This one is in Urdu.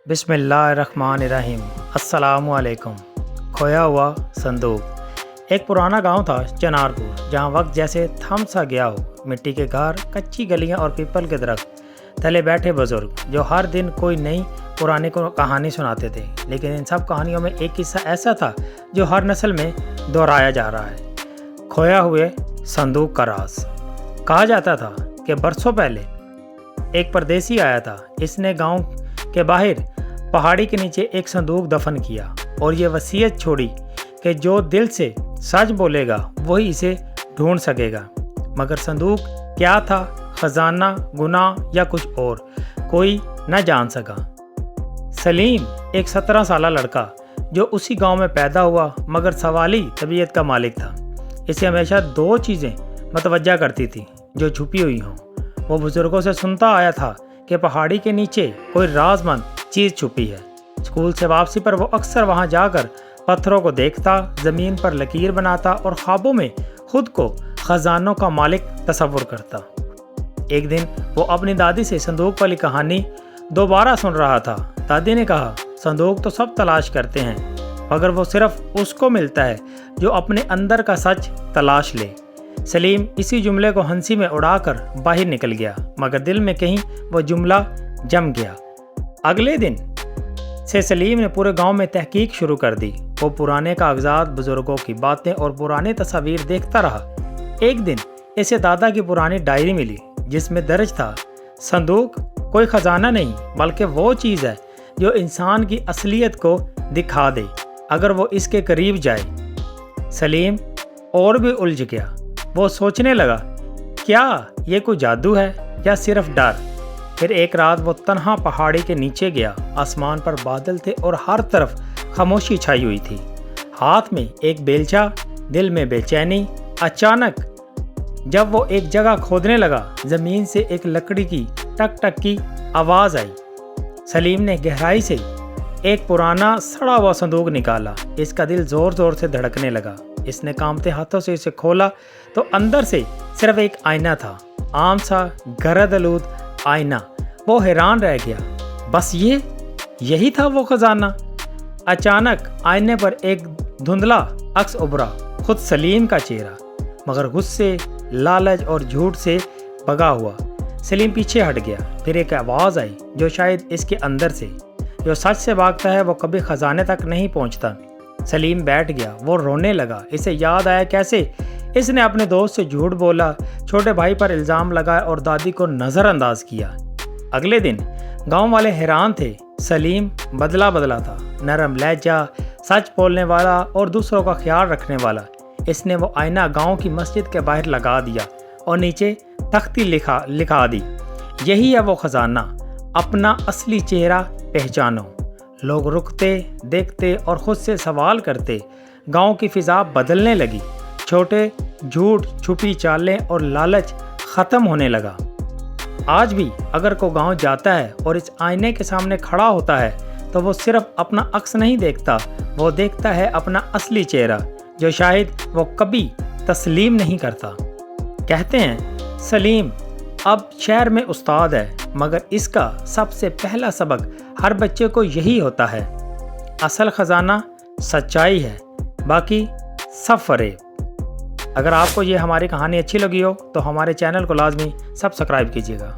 بسم اللہ الرحمن الرحیم۔ السلام علیکم۔ کھویا ہوا صندوق۔ ایک پرانا گاؤں تھا چنار پور، جہاں وقت جیسے تھم سا گیا ہو۔ مٹی کے گھر، کچی گلیاں اور پیپل کے درخت تلے بیٹھے بزرگ جو ہر دن کوئی نئی پرانی کہانی سناتے تھے، لیکن ان سب کہانیوں میں ایک قصہ ایسا تھا جو ہر نسل میں دہرایا جا رہا ہے۔ کھویا ہوئے صندوق کا راز۔ کہا جاتا تھا کہ برسوں پہلے ایک پردیسی آیا تھا۔ اس نے گاؤں کے باہر پہاڑی کے نیچے ایک صندوق دفن کیا اور یہ وصیت چھوڑی کہ جو دل سے سچ بولے گا وہی اسے ڈھونڈ سکے گا۔ مگر صندوق کیا تھا، خزانہ، گناہ یا کچھ اور، کوئی نہ جان سکا۔ سلیم ایک 17 سالہ لڑکا جو اسی گاؤں میں پیدا ہوا مگر سوالی طبیعت کا مالک تھا۔ اسے ہمیشہ 2 چیزیں متوجہ کرتی تھی جو چھپی ہوئی ہوں۔ وہ بزرگوں سے سنتا آیا تھا کہ پہاڑی کے نیچے کوئی راز مند چیز چھپی ہے۔ اسکول سے واپسی پر وہ اکثر وہاں جا کر پتھروں کو دیکھتا، زمین پر لکیر بناتا اور خوابوں میں خود کو خزانوں کا مالک تصور کرتا۔ ایک دن وہ اپنی دادی سے صندوق والی کہانی دوبارہ سن رہا تھا۔ دادی نے کہا، صندوق تو سب تلاش کرتے ہیں مگر وہ صرف اس کو ملتا ہے جو اپنے اندر کا سچ تلاش لے۔ سلیم اسی جملے کو ہنسی میں اڑا کر باہر نکل گیا، مگر دل میں کہیں وہ جملہ جم گیا۔ اگلے دن سے سلیم نے پورے گاؤں میں تحقیق شروع کر دی۔ وہ پرانے کاغذات، بزرگوں کی باتیں اور پرانی تصاویر دیکھتا رہا۔ ایک دن اسے دادا کی پرانی ڈائری ملی جس میں درج تھا، صندوق کوئی خزانہ نہیں بلکہ وہ چیز ہے جو انسان کی اصلیت کو دکھا دے اگر وہ اس کے قریب جائے۔ سلیم اور بھی الجھ گیا۔ وہ سوچنے لگا، کیا یہ کوئی جادو ہے یا صرف ڈر؟ پھر ایک رات وہ تنہا پہاڑی کے نیچے گیا۔ آسمان پر بادل تھے اور ہر طرف خاموشی چھائی ہوئی تھی۔ ہاتھ میں ایک بیلچہ، دل میں بے چینی۔ اچانک جب وہ ایک جگہ کھودنے لگا، زمین سے ایک لکڑی کی ٹک ٹک کی آواز آئی۔ سلیم نے گہرائی سے ایک پرانا سڑا ہوا صندوق نکالا۔ اس کا دل زور زور سے دھڑکنے لگا۔ اس نے کانپتے ہاتھوں سے اسے کھولا تو اندر سے صرف ایک آئینہ تھا، عام سا گرد آلود آئینہ۔ وہ حیران رہ گیا، بس یہی تھا وہ خزانہ۔ اچانک آئینے پر ایک دھندلا عکس ابھرا، خود سلیم کا چہرہ، مگر غصے، لالچ اور جھوٹ سے بھگا ہوا۔ سلیم پیچھے ہٹ گیا۔ پھر ایک آواز آئی جو شاید اس کے اندر سے، جو سچ سے بھاگتا ہے وہ کبھی خزانے تک نہیں پہنچتا۔ سلیم بیٹھ گیا، وہ رونے لگا۔ اسے یاد آیا کیسے اس نے اپنے دوست سے جھوٹ بولا، چھوٹے بھائی پر الزام لگایا اور دادی کو نظر انداز کیا۔ اگلے دن گاؤں والے حیران تھے۔ سلیم بدلا تھا، نرم لہجہ، سچ بولنے والا اور دوسروں کا خیال رکھنے والا۔ اس نے وہ آئینہ گاؤں کی مسجد کے باہر لگا دیا اور نیچے تختی لکھا دی، یہی ہے وہ خزانہ، اپنا اصلی چہرہ پہچانو۔ لوگ رکتے، دیکھتے اور خود سے سوال کرتے۔ گاؤں کی فضا بدلنے لگی۔ چھوٹے جھوٹ، چھپی چالیں اور لالچ ختم ہونے لگا۔ آج بھی اگر کوئی گاؤں جاتا ہے اور اس آئینے کے سامنے کھڑا ہوتا ہے تو وہ صرف اپنا عکس نہیں دیکھتا، وہ دیکھتا ہے اپنا اصلی چہرہ جو شاید وہ کبھی تسلیم نہیں کرتا۔ کہتے ہیں سلیم اب شہر میں استاد ہے، مگر اس کا سب سے پہلا سبق ہر بچے کو یہی ہوتا ہے، اصل خزانہ سچائی ہے، باقی سب فریب۔ اگر آپ کو یہ ہماری کہانی اچھی لگی ہو تو ہمارے چینل کو لازمی سبسکرائب کیجیے گا۔